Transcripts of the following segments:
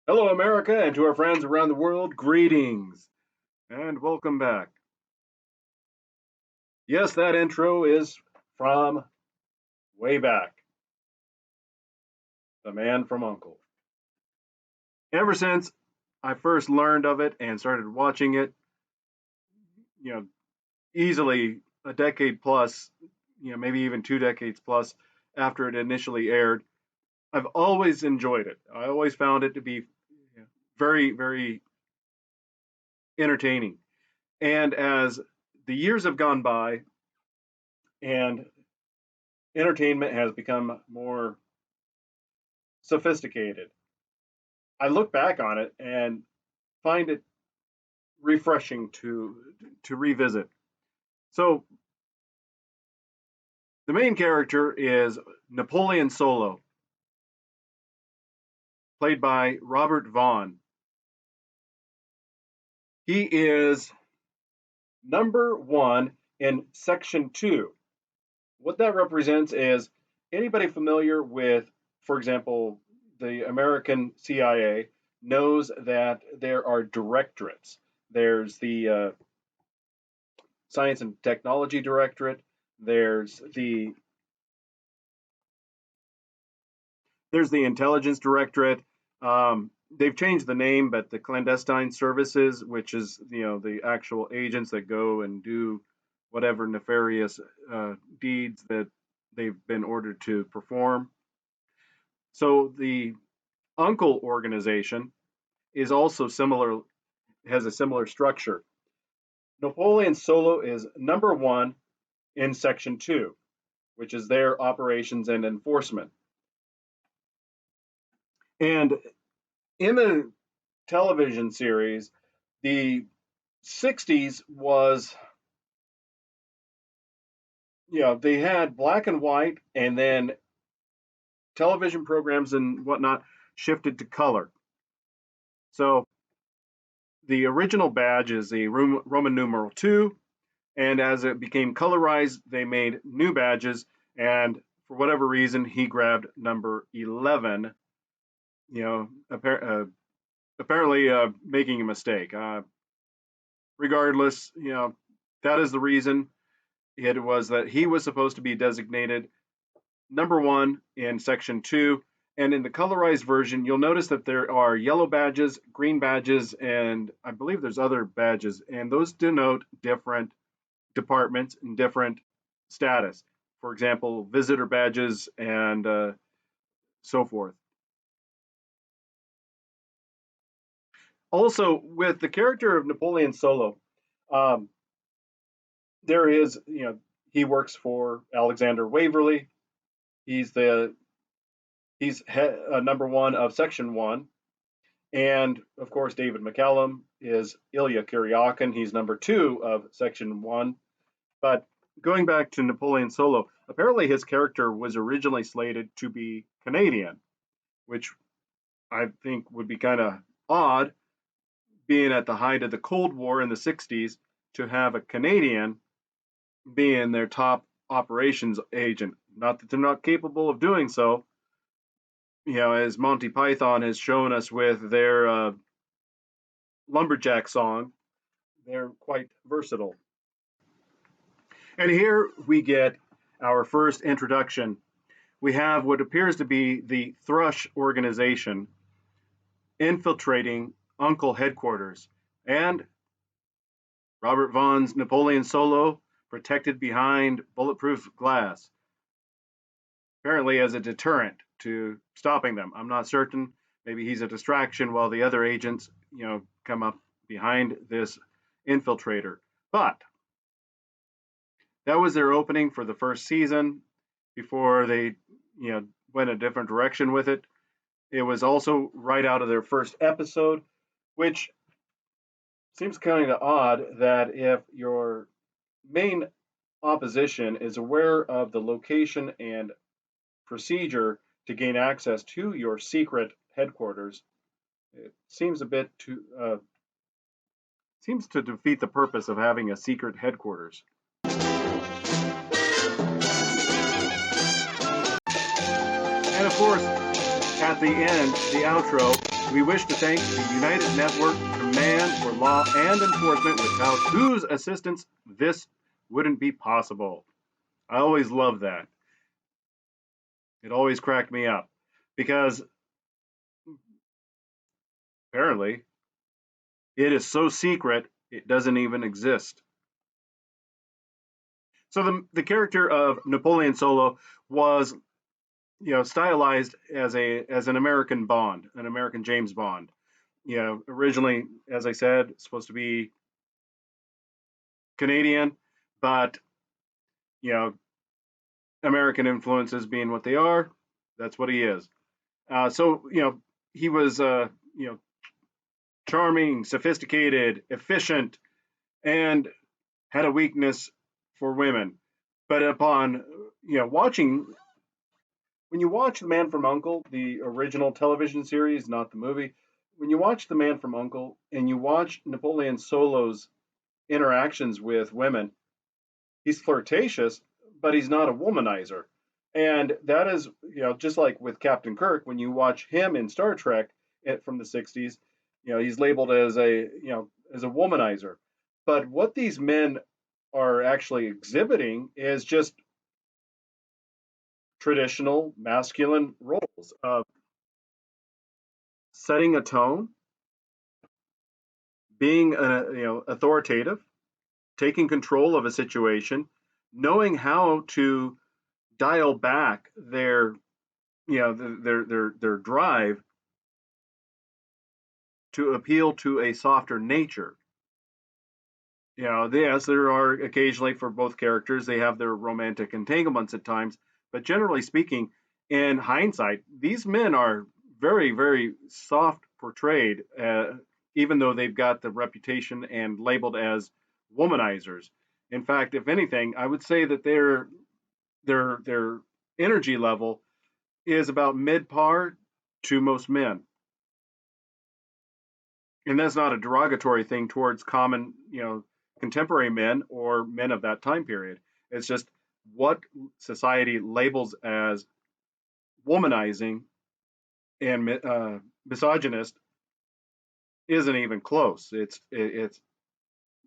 Hello, America, and to our friends around the world, greetings and welcome back. Yes, that intro is from way back, the man from U.N.C.L.E. Ever since I first learned of it and started watching it, you know, easily a decade plus, maybe even 2 decades plus after it initially aired, I've always enjoyed it. I always found it to be very, very entertaining. And as the years have gone by and entertainment has become more sophisticated, I look back on it and find it refreshing to revisit. So the main character is Napoleon Solo, played by Robert Vaughn. He is number one in Section 2. What that represents is anybody familiar with, for example, the American CIA knows that there are directorates. There's the Science and Technology Directorate. There's the Intelligence Directorate. They've changed the name, but the clandestine services, which is the actual agents that go and do whatever nefarious deeds that they've been ordered to perform. So the U.N.C.L.E organization is also similar, has a similar structure. Napoleon Solo is number one in Section 2, which is their operations and enforcement. And in the television series, the 60s was, they had black and white, and then television programs and whatnot shifted to color. So the original badge is the Roman numeral 2, and as it became colorized, they made new badges, and for whatever reason, he grabbed number 11, apparently making a mistake. Regardless, that is the reason. It was that he was supposed to be designated number one in Section 2. And in the colorized version, you'll notice that there are yellow badges, green badges, and I believe there's other badges. And those denote different departments and different status. For example, visitor badges and so forth. Also, with the character of Napoleon Solo, um, there is, he works for Alexander Waverly. He's number one of Section 1. And of course, David McCallum is Ilya Kuryakin. He's number 2 of Section 1. But going back to Napoleon Solo, apparently his character was originally slated to be Canadian, which I think would be kind of odd, being at the height of the Cold War in the 60s, to have a Canadian being their top operations agent. Not that they're not capable of doing so, as Monty Python has shown us with their lumberjack song, they're quite versatile. And here we get our first introduction. We have what appears to be the Thrush organization infiltrating U.N.C.L.E headquarters, and Robert Vaughn's Napoleon Solo protected behind bulletproof glass, apparently as a deterrent to stopping them. I'm not certain. Maybe he's a distraction while the other agents, come up behind this infiltrator. But that was their opening for the first season before they, went a different direction with it. It was also right out of their first episode, which seems kind of odd that if your main opposition is aware of the location and procedure to gain access to your secret headquarters, it seems a bit seems to defeat the purpose of having a secret headquarters. And of course, at the end, the outro, We wish to thank the United Network Command for Law and Enforcement, without whose assistance this wouldn't be possible. I always love that. It always cracked me up because apparently it is so secret it doesn't even exist. So the character of Napoleon Solo was, stylized as an American Bond, an American James Bond. Originally, as I said, supposed to be Canadian, but you know, American influences being what they are, that's what he is. So he was charming, sophisticated, efficient, and had a weakness for women. But upon watching, when you watch The Man from U.N.C.L.E, the original television series, not the movie, when you watch The Man from U.N.C.L E and you watch Napoleon Solo's interactions with women, he's flirtatious, but he's not a womanizer. And that is, just like with Captain Kirk, when you watch him in Star Trek from the 60s, he's labeled as a womanizer. But what these men are actually exhibiting is just traditional masculine roles of setting a tone, being authoritative, taking control of a situation, knowing how to dial back their drive to appeal to a softer nature. Yes, there are occasionally, for both characters, they have their romantic entanglements at times, but generally speaking, in hindsight, these men are very, very soft portrayed, even though they've got the reputation and labeled as womanizers. In fact, if anything, I would say that their energy level is about mid par to most men. And that's not a derogatory thing towards common, contemporary men or men of that time period. It's just what society labels as womanizing and misogynist isn't even close. It's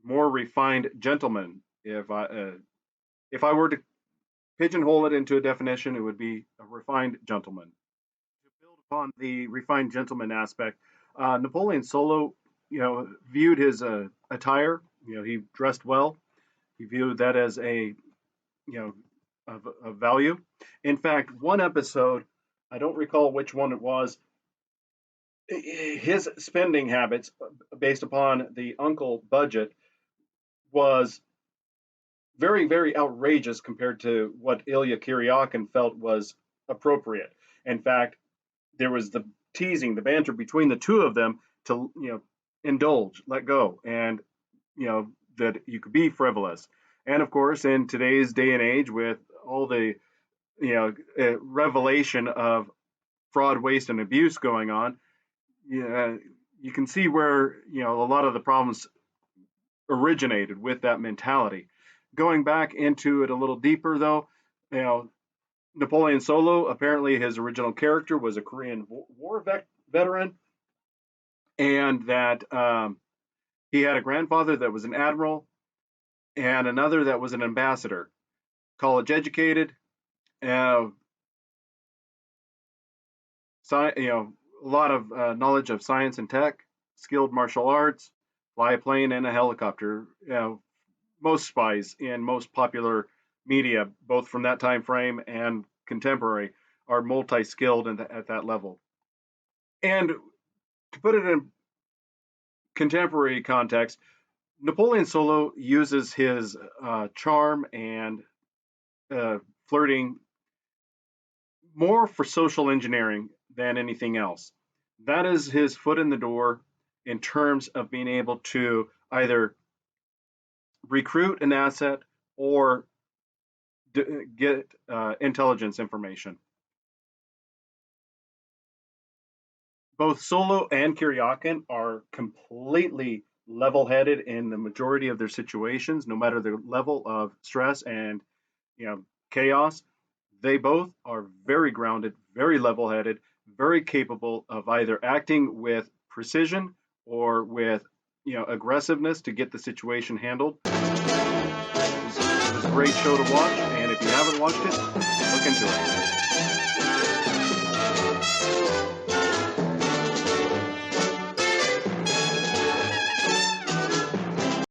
more refined gentleman. If I were to pigeonhole it into a definition, it would be a refined gentleman. To build upon the refined gentleman aspect, Napoleon Solo, viewed his attire. He dressed well. He viewed that as a value. In fact, one episode, I don't recall which one it was. His spending habits, based upon the uncle budget, was very, very outrageous compared to what Ilya Kuryakin felt was appropriate. In fact, there was the teasing, the banter between the two of them to indulge, let go, and that you could be frivolous. And of course, in today's day and age, with all the revelation of fraud, waste, and abuse going on, you can see where a lot of the problems originated with that mentality. Going back into it a little deeper, though, you know, Napoleon Solo, apparently his original character was a Korean War veteran, and that he had a grandfather that was an admiral and another that was an ambassador, college educated, uh, a lot of knowledge of science and tech, skilled martial arts, fly a plane and a helicopter. Most spies in most popular media, both from that time frame and contemporary, are multi-skilled at that level. And to put it in contemporary context, Napoleon Solo uses his charm and flirting more for social engineering than anything else. That is his foot in the door in terms of being able to either recruit an asset or get intelligence information. Both Solo and Kuryakin are completely level-headed in the majority of their situations, no matter their level of stress and chaos. They both are very grounded, very level-headed, very capable of either acting with precision or with aggressiveness to get the situation handled. It was a great show to watch, and if you haven't watched it, look into it.